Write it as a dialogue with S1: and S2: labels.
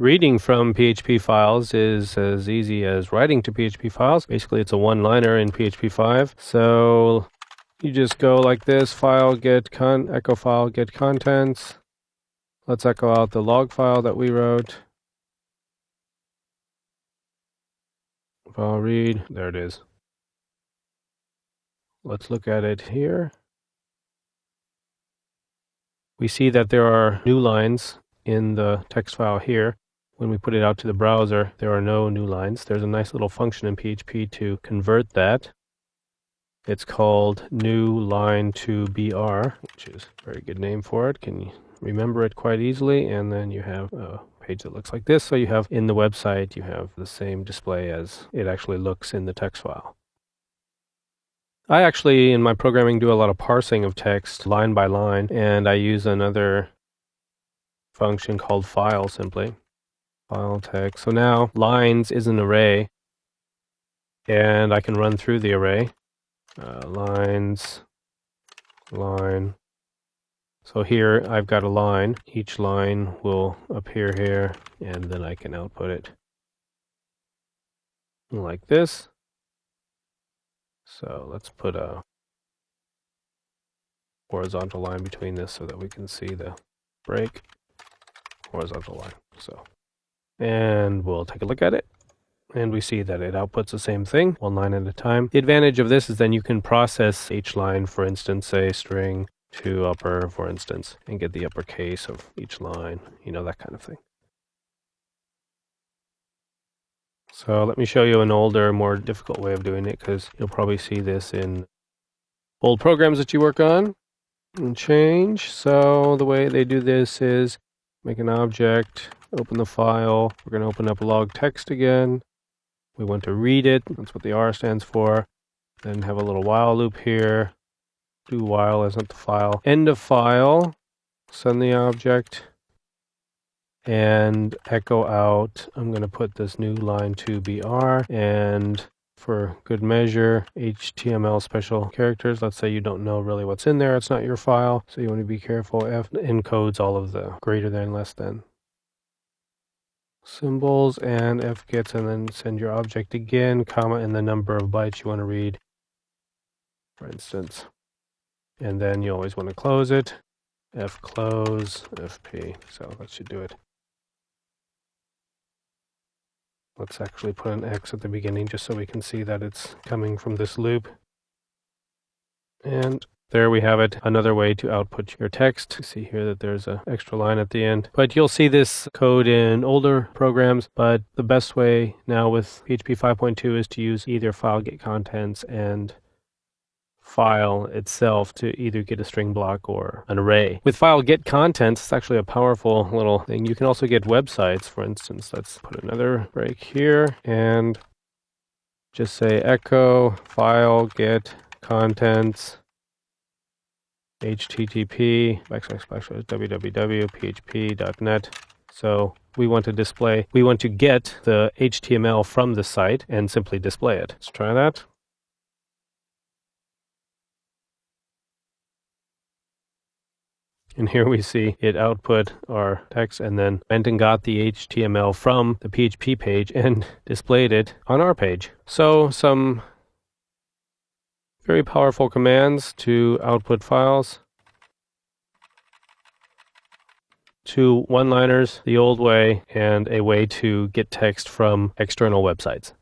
S1: Reading from PHP files is as easy as writing to PHP files. Basically, it's a one-liner in PHP 5. So you just go like this, file get echo file get contents. Let's echo out the log file that we wrote. File read, there it is. Let's look at it here. We see that there are new lines in the text file here. When we put it out to the browser, there are no new lines. There's a nice little function in PHP to convert that. It's called new line to BR, which is a very good name for it. Can you remember it quite easily? And then you have a page that looks like this. So you have in the website, you have the same display as it actually looks in the text file. I actually, in my programming, do a lot of parsing of text line by line, and I use another function called file simply. File text. So now lines is an array, and I can run through the array. Lines, line. So here I've got a line. Each line will appear here, and then I can output it like this. So let's put a horizontal line between this so that we can see the break. Horizontal line. And we'll take a look at it. And we see that it outputs the same thing, one line at a time. The advantage of this is then you can process each line, for instance, say string to upper, for instance, and get the uppercase of each line, that kind of thing. So let me show you an older, more difficult way of doing it, because you'll probably see this in old programs that you work on and change. So the way they do this is make an object, open the file. We're going to open up log text again. We want to read it. That's what the R stands for. Then have a little while loop here. Do while as not the file. End of file. Send the object. And echo out. I'm going to put this new line to BR. And for good measure, HTML special characters. Let's say you don't know really what's in there. It's not your file. So you want to be careful. F encodes all of the greater than, less than symbols, and F gets, and then send your object again, comma, and the number of bytes you want to read, for instance. And then you always want to close it. F close, FP. So that should do it. Let's actually put an X at the beginning just so we can see that it's coming from this loop. And there we have it, another way to output your text. You see here that there's an extra line at the end. But you'll see this code in older programs, but the best way now with PHP 5.2 is to use either file get contents and file itself to either get a string block or an array. With file get contents, it's actually a powerful little thing. You can also get websites, for instance. Let's put another break here and just say echo file get contents http //www.php.net. So we want to get the HTML from the site and simply display it. Let's try that. And here we see it output our text and then went and got the HTML from the PHP page and displayed it on our page. So some very powerful commands to output files. 2 one-liners the old way, and a way to get text from external websites.